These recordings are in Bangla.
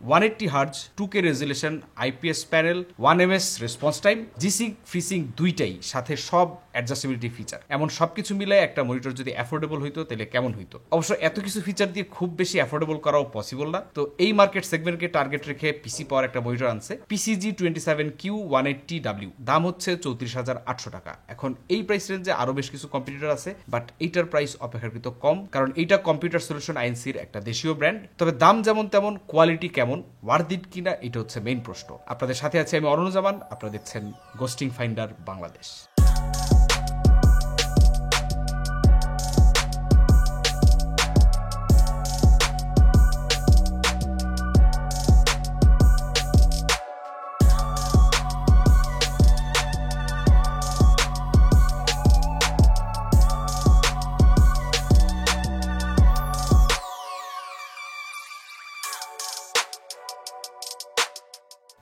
180 Hz 2K resolution, IPS panel, 1ms response time, G Sync FreeSync দুইটাই, সাথে সব অ্যাডজাস্টেবিলিটি ফিচার। এমন সবকিছু মিলায় একটা মনিটর যদি অ্যাফোর্ডেবল হইতো তাহলে কেমন হইতো? অবশ্য এত কিছু ফিচার দিয়ে খুব বেশি অ্যাফোর্ডেবল করাও পসিবল না। তো এই মার্কেট সেগমেন্টকে টার্গেট রেখে পিসি পাওয়ার একটা মনিটর আনছে PCG27Q180W, দাম হচ্ছে 34,800 টাকা। এখন এই প্রাইস রেঞ্জে আরো বেশ কিছু কম্পিটিটর আছে, বাট এইটার প্রাইস অপেক্ষাকৃত কম, কারণ এইটা কম্পিউটার সলিউশন আইএনসির একটা দেশীয় ব্র্যান্ড। তবে দাম যেমন তেমন, কোয়ালিটি কেমন, ওয়ার্থ ইট কিনা, এটা হচ্ছে মেইন প্রশ্ন। আপনাদের সাথে আছে আমি অরুণজামান, আপনারা দেখছেন গোস্টিং ফাইন্ডার বাংলাদেশ।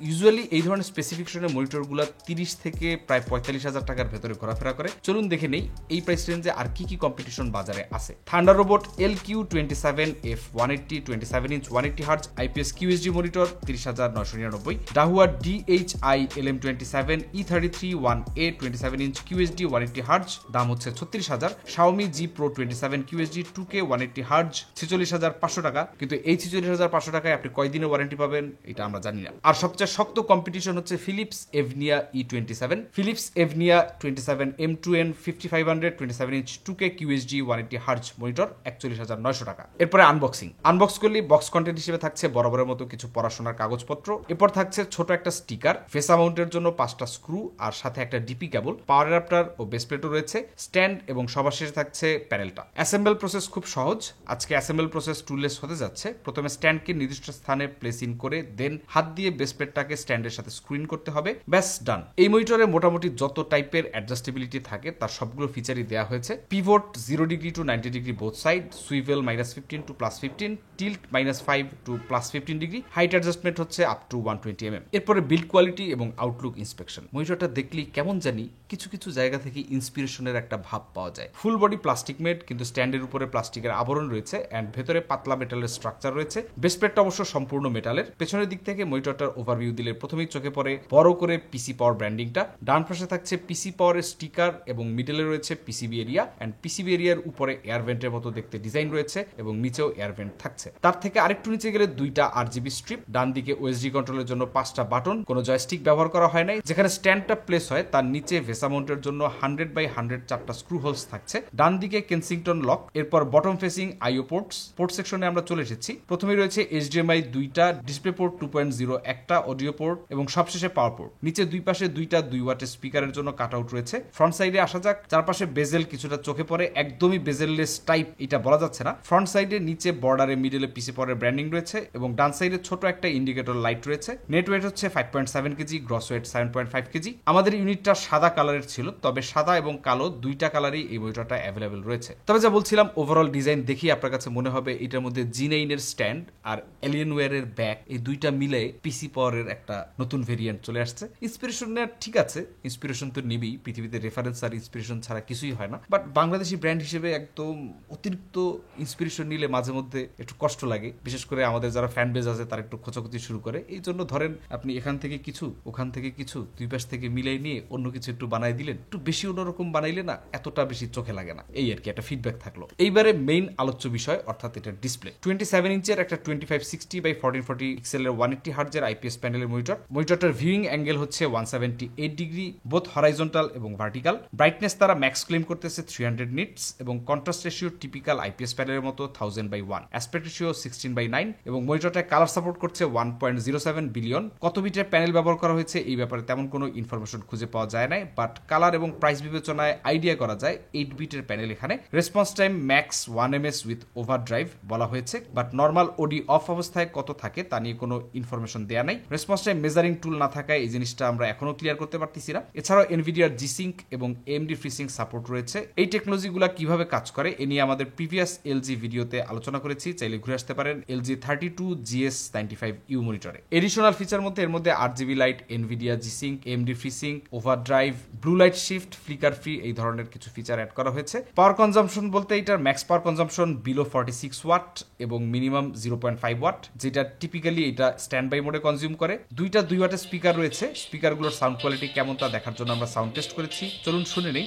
ইউজুয়ালি এই ধরনের স্পেসিফিকেশনের মনিটরগুলো 30 থেকে প্রায় 45,000 টাকার ভেতরে ঘোরাফেরা করে। চলুন দেখে নেই এই প্রাইস রেঞ্জে আর কি কি কম্পিটিশন বাজারে আছে। Thunder robot LQ27F180 27 inch 180 Hz IPS QHD monitor 30,999। Dahua DHI LM27 E33 1A 27 inch QHD 180 Hz, দাম হচ্ছে 36,000। Xiaomi G Pro 27 QHD 2K 180 Hz 46,500 টাকা। কিন্তু এই 46,500 টাকায় আপনি কয়দিনের ওয়ারেন্টি পাবেন এটা আমরা জানি না। আর সবচেয়ে শক্ত কম্পিটিশন হচ্ছে Philips Evnia E27। Philips Evnia 27 M2N 5500 27 inch 2K QHD 180 Hz monitor 41,900 টাকা। এরপরে আনবক্স করলে বক্স কন্টেন্ট হিসেবে থাকছে বরাবরের মতো কিছু পড়াশোনার কাগজপত্র। এরপর থাকছে ছোট একটা স্টিকার, ফেস মাউন্টের জন্য 5টা স্ক্রু, আর সাথে একটা ডিপি কেবল, পাওয়ার অ্যাডাপ্টার ও বেস প্লেটও রয়েছে, স্ট্যান্ড, এবং সবার শেষে থাকছে প্যানেলটা। অ্যাসেম্বল প্রসেস খুব সহজ। আজকে অ্যাসেম্বল প্রসেস টুললেস হতে যাচ্ছে। প্রথমে স্ট্যান্ডকে নির্দিষ্ট স্থানে প্লেস ইন করে দেন হাত দিয়ে বেস প্লেটটাকে স্ট্যান্ডের সাথে স্ক্রিন করতে হবে, ব্যাস ডান। এই মনিটরে মোটামুটি যত টাইপের অ্যাডজাস্টেবিলিটি থাকে তার সবগুলো ফিচারই দেওয়া হয়েছে। Pivot 0 degree to 90 degree both side, swivel -15 to +15, tilt -5 to +15 degree, height adjustment হচ্ছে আপ টু 120 mm। এরপরে বিল্ড কোয়ালিটি এবং আউটলুক ইন্সপেকশন। মনিটরটা দেখলেই কেমন জানি কিছু কিছু জায়গা থেকে ইন্সপিরেশনের একটা ভাব পাওয়া যায়। ফুল বডি প্লাস্টিক মেড, কিন্তু স্ট্যান্ডের উপরে প্লাস্টিকের আবরণ রয়েছে এন্ড ভেতরে পাতলা মেটালের স্ট্রাকচার রয়েছে। বেস প্লেটটা অবশ্য সম্পূর্ণ মেটালের। পেছনের দিক থেকে মনিটরটার ওভারভিউ দিলে প্রথমেই চোখে পড়ে বড় করে পিসি পাওয়ার ব্র্যান্ডিংটা। ডান পাশে থাকছে পিসি পাওয়ারের স্টিকার এবং মিডলে রয়েছে পিসিবি এরিয়া, এন্ড পিসিবি এরিয়ার উপরে এয়ার ভেন্টের মতো দেখতে ডিজাইন রয়েছে এবং নিচেও এয়ার ভেন্ট থাকছে। তার থেকে আরেকটু নিচে গেলে 2টা RGB স্ট্রিপ, ডান দিকে ওএসডি কন্ট্রোলের জন্য 5টা বাটন, কোনো জয়স্টিক ব্যবহার করা হয় নাই। যেখানে স্ট্যান্ডটা প্লেস হয় তার নিচে ভেসা মাউন্টের জন্য 100x100 4টা স্ক্রু হোলস থাকছে। ডান দিকে কেনসিংটন লক। এরপর বটম ফেসিং আইও পোর্ট সেকশনে আমরা চলে এসেছি। প্রথমে রয়েছে HDMI 2টা, ডিসপ্লে পোর্ট 2.0 একটা, অডিও পোর্ট এবং সবশেষে পাওয়ার পোর্ট। নিচে দুই পাশে 2টা 2 ওয়াটের স্পিকারের জন্য কাট আউট রয়েছে। ফ্রন্ট সাইডে আসা যাক। চারপাশে বেজেল কিছুটা চোখে পড়ে, একদমই বেজেললেস টাইপ এটা বলা যাচ্ছে না। ফ্রন্ট সাইডে নিচে বর্ডারে মিডলে পিসি পাওয়ারের ব্র্যান্ডিং রয়েছে এবং ডান সাইডে ছোট একটা ইন্ডিকেটর লাইট রয়েছে। নেট ওয়েট হচ্ছে 5.7 কেজি, গ্রস ওয়েট 7.5 কেজি। আমাদের ইউনিটটা সাদা কালারের ছিল, তবে সাদা এবং কালো দুইটা কালারই এই মনিটরটা অ্যাভেলেবেল রয়েছে। তবে যা বলছিলাম, ওভারঅল ডিজাইন দেখি আপনার কাছে মনে হবে এটার মধ্যে G9 এর স্ট্যান্ড আর এলিয়েনওয়্যারের ব্যাক, এই দুইটা মিলে পিসি পাওয়ারের একটা নতুন ভেরিয়েন্ট চলে আসছে। ইন্সপিরেশন নেওয়ার ঠিক আছে, ইন্সপিরেশন তো নিবি, পৃথিবীতে রেফারেন্স আর ইন্সপিরেশন ছাড়া কিছুই হয় না। বাট বাংলাদেশি ব্র্যান্ড হিসেবে একদম অতিরিক্ত ইন্সপিরেশন নিলে মাঝে মধ্যে একটু কষ্ট লাগে, বিশেষ করে আমাদের যারা ফ্যান বেজ আছে তারা একটু খোঁচাখুচি শুরু করে। এই জন্য ধরেন আপনি এখান থেকে কিছু, ওখান থেকে কিছু, দুই পাশ থেকে মিলাই নিয়ে অন্য কিছু একটু বানাই দিলেন, একটু বেশি অন্যরকম বানাইলে না এতটা বেশি চোখে লাগে না। এই আর কি একটা ফিডব্যাক থাকলো। এইবারে মেইন আলোচ্য বিষয়, অর্থাৎ এটা ডিসপ্লে। 27 ইঞ্চের একটা 2560x1440 পিক্সেলের 180 হার্টজের IPS প্যানেলের মনিটর। মনিটরটার ভিউইং অ্যাঙ্গেল হচ্ছে 178 ডিগ্রি, বোথ হরাইজন্টাল এবং ভার্টিক্যাল। ব্রাইটনেস তারা ম্যাক্স ক্লেম করতেছে 300 নিটস এবং কন্ট্রাস্ট রেশিও টিপিক্যাল IPS প্যানেলের মতো 1000/1, অ্যাসপেক্ট রেশিও 16:9 এবং মনিটরটা কালার সাপোর্ট করছে 1.07 বিলিয়ন। কত বিটের প্যানেল ব্যবহার করা হয়েছে এই ব্যাপারে তেমন কোনো ইনফরমেশন খুঁজে পাওয়া যায় না, বাট কালার এবং প্রাইস বিবেচনায় আইডিয়া করা যায় 8 বিটের প্যানেল এখানে। Response time max 1ms with overdrive বলা হয়েছে, বাট নর্মাল ওডি অফ অবস্থায় কত থাকে তা নিয়ে কোনো ইনফরমেশন দেয়া নাই। রেসপন্স টাইম মেজারিং টুল না থাকায় এই জিনিসটা আমরা এখনো ক্লিয়ার করতে পারতেছি না। এছাড়াও এনভিডিয়ার জিসিঙ্ক এবং AMD FreeSync সাপোর্ট রয়েছে। এই টেকনোলজিগুলো কিভাবে কাজ করে এ নিয়ে আমাদের প্রিভিয়াস LG ভিডিওতে আলোচনা করেছি, চাইলে ঘুরে আসতে পারেন LG 32GS95U মনিটরে। এডিশনাল ফিচার মধ্যে এর মধ্যে RGB light, Nvidia G Sync, AMD FreeSync, overdrive, blue light shift, flicker free এই ধরনের কিছু ফিচার অ্যাড করা হয়েছে। পাওয়ার কনজাম্পশন বলতে এটার max power consumption below 46 watt এবং মিনিমাম 0.5 ওয়াট, যেটা টিপিক্যালি এটা স্ট্যান্ড বাই মোডে কনজিউম করে। দুইটা 2 ওয়াটের স্পিকার রয়েছে। স্পিকারগুলোর সাউন্ড কোয়ালিটি কেমন তা দেখার জন্য আমরা সাউন্ড টেস্ট করেছি, চলুন শুনে নেই।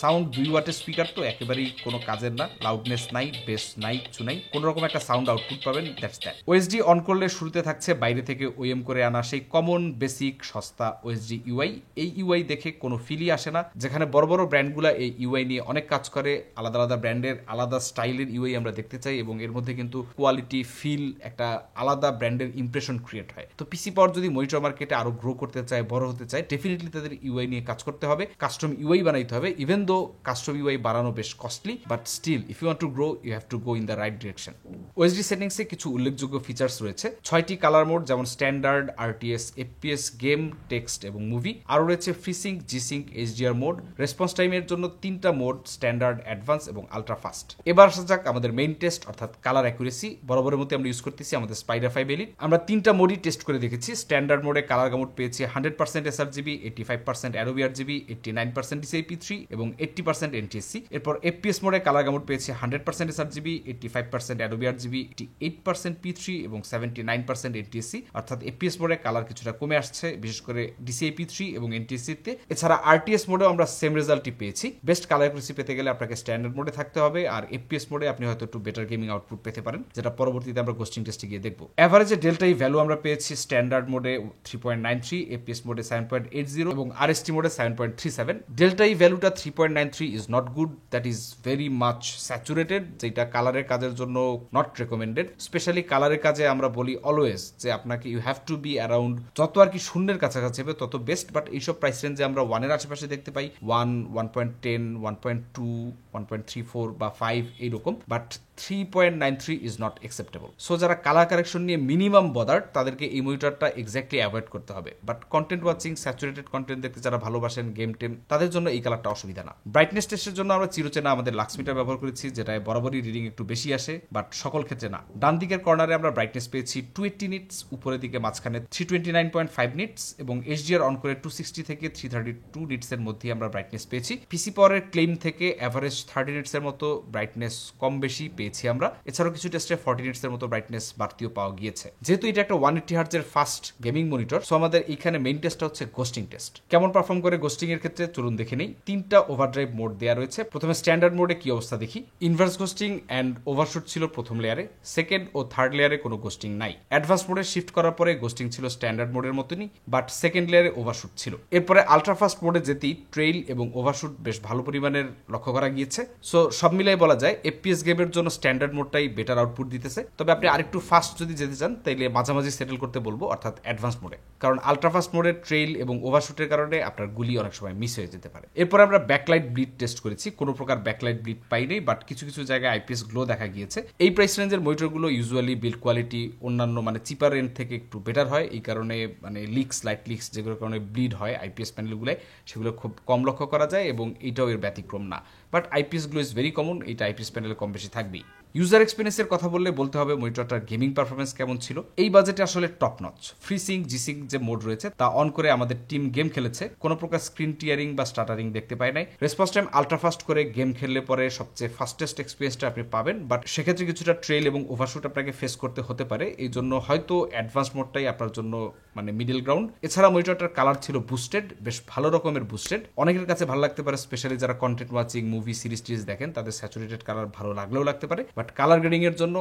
সাউন্ড 2 ওয়াটের স্পিকার তো একেবারেই কোনো কাজের না, লাউডনেস নাই, বেস নাই, কিছু নাই, কোন রকম একটা সাউন্ড আউটপুট পাবেন, দ্যাটস দ্যাট। ওএসডি অন করলে শুরুতে থাকছে বাইরে থেকে ওএম করে আনা সেই কমন বেসিক সস্তা ওএসডি ইউআই। এই ইউআই দেখে কোনো ফিলই আসে না, যেখানে বড় বড় ব্র্যান্ডগুলো এই ইউআই নিয়ে অনেক কাজ করে, আলাদা আলাদা ব্র্যান্ডের আলাদা স্টাইলের ইউআই আমরা দেখতে চাই এবং এর মধ্যে কিন্তু কোয়ালিটি, ফিল, একটা আলাদা ব্র্যান্ডের ইমপ্রেশন ক্রিয়েট হয়। তো পিসি পাওয়ার যদি মনিটর মার্কেটে আরো গ্রো করতে চায়, বড় হতে চায়, ডেফিনেটলি তাদের ইউআই নিয়ে কাজ করতে হবে, কাস্টম ইউআই বানাইতে হবে। ইভেন দো কাস্টম ইউআই বানানো বেশ costly, but still if you want to grow you have to go in the right direction. OSD সেটিংসে কিছু উল্লেখযোগ্য ফিচার্স রয়েছে। 6টি কালার মোড, যেমন standard, RTS, FPS, game, text এবং মুভি। আরও রয়েছে FreeSync, GSync, HDR mode. Response টাইমের জন্য 3টা মোড, স্ট্যান্ডার্ড, অ্যাডভান্স এবং আলট্রা ফাস্ট। এবার আসা যাক আমাদের মেইন টেস্ট অর্থাৎ কালার অ্যাকুরেসি। বরাবরের মতো আমরা ইউজ করতেছি আমাদের স্পাইডার 5 এলিট। আমরা 3টা মোডই টেস্ট করে দেখেছি। স্ট্যান্ডার্ড মোডে কালার গামুট পেয়েছি 100% এসআরজিবি, 85% অ্যাডোবি আরজিবি, 89% DCI-P3 এবং 80% NTSC। এরপর এফপিএস মোডে কালার গামুট পেয়েছি 100% এসআরজিবি, 85% অ্যাডোবি আরজিবি, 88% P3 এবং 79% NTSC। অর্থাৎ এফপিএস মোডে কালার কিছুটা কমে আসছে, বিশেষ করে DCI-P3 এবং NTSC তে। এছাড়া আরটিএস মোডেও আমরা সেম রেজাল্টই পেয়েছি। বেস্ট কালার অ্যাকুরেসি পেতে গেলে আপনাকে স্ট্যান্ডার্ড মোডে থাকতে হবে, আর এফপিএস মোডে আপনি হয়তো একটু বেটার গেমিং আউটপুট পেতে পারেন, যেটা পরবর্তীতে আমরা গোস্টিং টেস্টে গিয়ে দেখব। এভারেজে ডেল্টা ই ভ্যালু আমরা পেয়েছি স্ট্যান্ডার্ড মোডে 3.93, এফপিএস মোডে 7.80 এবং আরএসটি মোডে 7.37। ডেল্টা ই ভ্যালুটা 3.93 is not good, that is very much saturated, যেটা কালারের কাজের জন্য নট রেকমেন্ডেড। স্পেশালি কালারের কাজে আমরা বলি অলওয়েজ যে আপনাকে you have to be around, যত আর কি শূন্যের কাছাকাছি হবে তত বেস্ট। বাট এইসব প্রাইস রেঞ্জে আমরা 1-এর আশেপাশে দেখতে পাই, 1, 1.10, 1.2, 1.34 বা 5 এইরকম, but 3.93 is not acceptable. So যারা কালার কারেকশন নিয়ে মিনিমাম বদার, তাদেরকে এই মনিটরটা এক্স্যাক্টলি অ্যাভয়েড করতে হবে। But content watching, saturated content দেখতে যারা ভালোবাসেন, গেম টেম, তাদের জন্য এই কালারটা অসুবিধা না। ব্রাইটনেস টেস্টের জন্য আমরা চিরচেনা আমাদের লাক্স মিটার ব্যবহার করেছি, যেটায় বরাবরই রিডিং একটু বেশি আসে, বাট সকল ক্ষেত্রে না। ডান দিকের কর্নারে আমরা ব্রাইটনেস পেয়েছি 280 নিটস, উপরের দিকে মাঝখানে 329.5 নিটস এবং এইচডিআর অন করে 260 থেকে 332 নিটস এর মধ্যে আমরা ব্রাইটনেস পেয়েছি। পিসি পাওয়ারের ক্লেম থেকে অ্যাভারেজ 30 নিটস এর মতো ব্রাইটনেস কম বেশি পেয়েছি আমরা। এছাড়াও কিছু টেস্টে 40 নিটস এর মতো ব্রাইটনেস বাড়তিও পাওয়া গিয়েছে। যেহেতু এটা একটা 180 হার্টজ এর ফাস্ট গেমিং মনিটর, সো আমাদের এখানে মেইন টেস্টটা হচ্ছে গোস্টিং টেস্ট। কেমন পারফর্ম করে গোস্টিং এর ক্ষেত্রে চলুন দেখে নেই। 3টা ওভারড্রাইভ মোড দেওয়া রয়েছে। প্রথমে স্ট্যান্ডার্ড মোডে কি অবস্থা দেখি। ইনভার্স গোস্টিং এন্ড ওভারশুট ছিল প্রথম লেয়ারে, সেকেন্ড ও থার্ড লেয়ারে কোনো গোস্টিং নাই। অ্যাডভান্স মোডে শিফট করার পরে গোস্টিং ছিল স্ট্যান্ডার্ড মোডের মতনই, বাট সেকেন্ড লেয়ারে ওভারশুট ছিল। এরপরে আলট্রা ফাস্ট মোডে যেতেই ট্রেইল এবং ওভারশুট বেশ ভালো পরিমাণের লক্ষ্য করা গিয়েছে। সো সব মিলাই বলা যায় এফপিএস গেমের জন্য স্ট্যান্ডার্ড মোডটাই বেটার আউটপুট দিতেছে। তবে আপনি আরেকটু ফাস্ট যদি যেতে চান তাইলে মাঝামাঝি সেটেল করতে বলবো, অর্থাৎ অ্যাডভান্স মোডে, কারণ আলট্রা ফাস্ট মোডের ট্রেইল এবং ওভারশুটের কারণে আপনার গুলি অনেক সময় মিস হয়ে যেতে পারে। এরপর আমরা ব্যাকলাইট ব্লিড টেস্ট করেছি, কোনো প্রকার ব্যাকলাইট ব্লিড পাইনি, বাট কিছু কিছু জায়গায় আইপিএস গ্লো দেখা গিয়েছে। এই প্রাইস রেঞ্জের মনিটরগুলো ইউজুয়ালি বিল্ড কোয়ালিটি অন্যান্য মানে চিপার রেঞ্জ থেকে একটু বেটার হয়, এই কারণে মানে লিক্স, লাইট লিক্স যেগুলোর কারণে ব্লিড হয় আইপিএস প্যানেলগুলোয়, সেগুলো খুব কম লক্ষ্য করা যায় এবং এটাও এর ব্যতিক্রম না। But IPS glow is very common, এটা আইপিএস প্যানেলে কম বেশি থাকবেই। ইউজার এক্সপিরিয়েন্সের কথা বললে বলতে হবে মনিটরটার গেমিং পারফরমেন্স কেমন ছিল। এই বাজেটে আসলে টপ নচ। ফ্রিসিঙ্ক, জিসিঙ্ক যে মোড রয়েছে তা অন করে আমাদের টিম গেম খেলেছে, কোনো প্রকার স্ক্রিন টিয়ারিং বা স্টাটারিং দেখতে পায় নাই। রেসপন্স টাইম আলট্রা ফাস্ট করে গেম খেললে পরে সবচেয়ে ফাস্টেস্ট এক্সপিরিয়েন্সটা আপনি পাবেন, বাট সেক্ষেত্রে কিছুটা ট্রেল এবং ওভারশুট আপনাকে ফেস করতে হতে পারে। এই জন্য হয়তো অ্যাডভান্স মোডটাই আপনার জন্য মানে মিডল গ্রাউন্ড। এছাড়া মনিটরটার কালার ছিল বুস্টেড, বেশ ভালো রকমের বুস্টেড। অনেকের কাছে ভালো লাগতে পারে, স্পেশালি যারা কন্টেন্ট ওয়াচিং, মুভি, সিরিজ টিরিজ দেখেন, তাদের স্যাচুরেটেড কালার ভালো লাগলেও লাগতে পারে, বাট কালার গ্রেডিং এর জন্য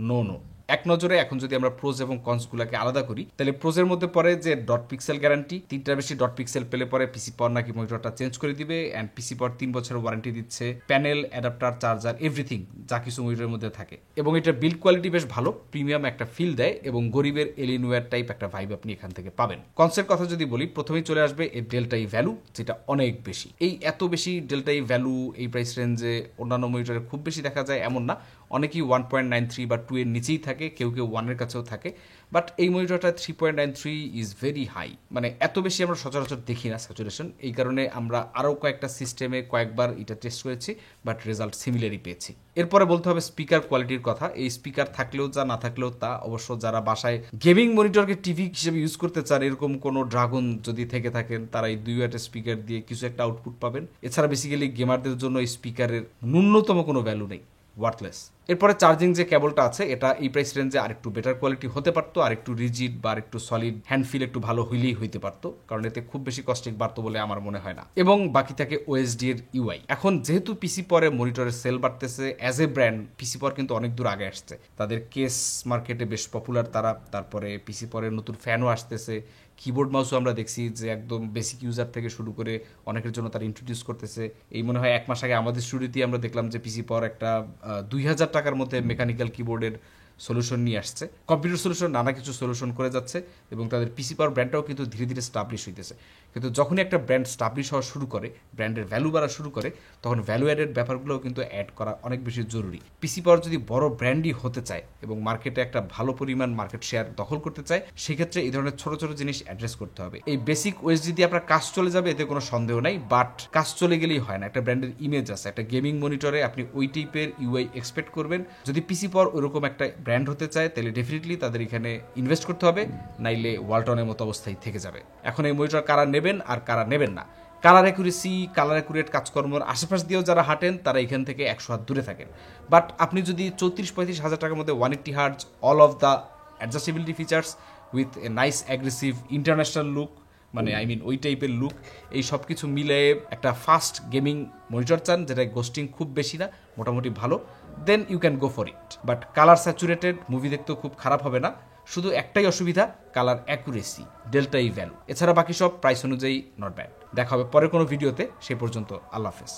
নো। এক নজরে এখন যদি আমরা প্রোজ এবং কনসগুলোকে আলাদা করি, তাহলে প্রোজের মধ্যে পড়ে যে ডট পিক্সেল গ্যারান্টি, 3টার বেশি ডট পিক্সেল পেলে পরে পিসি পাওয়ার নাকি মনিটরটা চেঞ্জ করে দিবে, অ্যান্ড পিসি পাওয়ার 3 বছরের ওয়ারেন্টি দিচ্ছে, প্যানেল, অ্যাডাপ্টার, চার্জার, এভরিথিং যা কিছু মনিটরের মধ্যে থাকে। এবং এটা বিল্ড কোয়ালিটি বেশ ভালো, প্রিমিয়াম একটা ফিল দেয় এবং গরিবের এলিনওয়্যার টাইপ একটা ভাইব আপনি এখান থেকে পাবেন। কনসের কথা যদি বলি, প্রথমেই চলে আসবে এই ডেল্টা ই ভ্যালু, যেটা অনেক বেশি। এই এত বেশি ডেল্টা ই ভ্যালু এই প্রাইস রেঞ্জে অন্যান্য মনিটরে খুব বেশি দেখা যায় এমন না, অনেকেই 1.93 বা 2 এর নিচেই থাকে, কেউ কেউ 1 এর কাছেও থাকে, বাট এই মনিটরটা 3.93 ইজ ভেরি হাই। মানে এত বেশি আমরা সচরাচর দেখি না স্যাচুরেশন। এই কারণে আমরা আরও কয়েকটা সিস্টেমে কয়েকবার এটা টেস্ট করেছি, বাট রেজাল্ট সিমিলারই পেয়েছি। এরপরে বলতে হবে স্পিকার কোয়ালিটির কথা। এই স্পিকার থাকলেও যা, না থাকলেও তা। অবশ্য যারা বাসায় গেমিং মনিটরকে টিভি হিসেবে ইউজ করতে চান, এরকম কোনো ড্রাগন যদি থেকে থাকেন, তারা এই 2 ওয়াটের স্পিকার দিয়ে কিছু একটা আউটপুট পাবেন। এছাড়া বেসিক্যালি গেমারদের জন্য এই স্পিকারের ন্যূনতম কোনো ভ্যালু নেই, ওয়ার্থলেস। এরপরে চার্জিং যে কেবলটা আছে, এটা এই প্রাইস রেঞ্জে আরেকটু বেটার কোয়ালিটি হতে পারতো, আরেকটু রিজিড বা আরেকটু সলিড হ্যান্ড ফিল একটু ভালো হইলেই হইতে পারতো, কারণ এতে খুব বেশি কস্টিং বাড়তো বলে আমার মনে হয় না। এবং বাকি থাকে ওএসডি এর ইউআই। এখন যেহেতু পিসি পরে মনিটরের সেল বাড়তেছে, অ্যাজ এ ব্র্যান্ড পিসি পর কিন্তু অনেক দূর আগে আসছে, তাদের কেস মার্কেটে বেশ পপুলার তারা। তারপরে পিসি পরে নতুন ফ্যানও আসতেছে, কিবোর্ড মাউসও আমরা দেখছি যে একদম বেসিক ইউজার থেকে শুরু করে অনেকের জন্য তারা ইন্ট্রোডিউস করতেছে। এই মনে হয় 1 মাস আগে আমাদের স্টুডিওতেই আমরা দেখলাম যে পিসি পাওয়ার একটা 2000 টাকার মধ্যে মেকানিক্যাল কিবোর্ডের সলিউশন নিয়ে আসছে। কম্পিউটার সলিউশন নানা কিছু সলিউশন করে যাচ্ছে এবং তাদের পিসি পাওয়ার ব্র্যান্ডটাও কিন্তু ধীরে ধীরে স্টাবলিশ হইতেছে। কিন্তু যখনই একটা ব্র্যান্ড স্টাবলিশ হওয়া শুরু করে, ব্র্যান্ডের ভ্যালু বাড়া শুরু করে, তখন ভ্যালু অ্যাডেড ব্যাপারগুলোও কিন্তু অ্যাড করা অনেক বেশি জরুরি। পিসি পাওয়ার যদি বড় ব্র্যান্ডই হতে চায় এবং মার্কেটে একটা ভালো পরিমাণ মার্কেট শেয়ার দখল করতে চায়, সেক্ষেত্রে এই ধরনের ছোট ছোট জিনিস অ্যাড্রেস করতে হবে। এই বেসিক ওএসডি দিয়ে আপনার কাজ চলে যাবে, এতে কোনো সন্দেহ নাই, বাট কাজ চলে গেলেই হয় না। একটা ব্র্যান্ডের ইমেজ আছে, একটা গেমিং মনিটরে আপনি ওই টাইপের ইউআই এক্সপেক্ট করবেন। যদি পিসি পাওয়ার ওইরকম একটা ব্র্যান্ড হতে চায়, তাহলে ডেফিনেটলি তাদের এখানে ইনভেস্ট করতে হবে, নাইলে ওয়ালটনের মতো অবস্থায় থেকে যাবে। এখন এই মনিটর কারা নেবেন আর কারা নেবেন না, কালার অ্যাকুরেসি, কালার অ্যাকুরেট কাজকর্মের আশেপাশ দিয়েও যারা হাঁটেন, তারা এখান থেকে 100 হাত দূরে থাকেন। বাট আপনি যদি 34-35 হাজার টাকার মধ্যে 180 hertz all of the adjustability features with a nice aggressive international look, মানে ওই টাইপের লুক, এই সব কিছু মিলে একটা ফাস্ট গেমিং মনিটর চান, যেটা গোস্টিং খুব বেশি না, মোটামুটি ভালো, then you can go for it. But colour saturated, movie দেখতেও খুব খারাপ হবে না। শুধু একটাই অসুবিধা, colour accuracy, delta E value. এছাড়া বাকি সব প্রাইস অনুযায়ী নট ব্যাড। দেখা হবে পরে কোনো ভিডিওতে, সে পর্যন্ত আল্লাহ হাফেজ।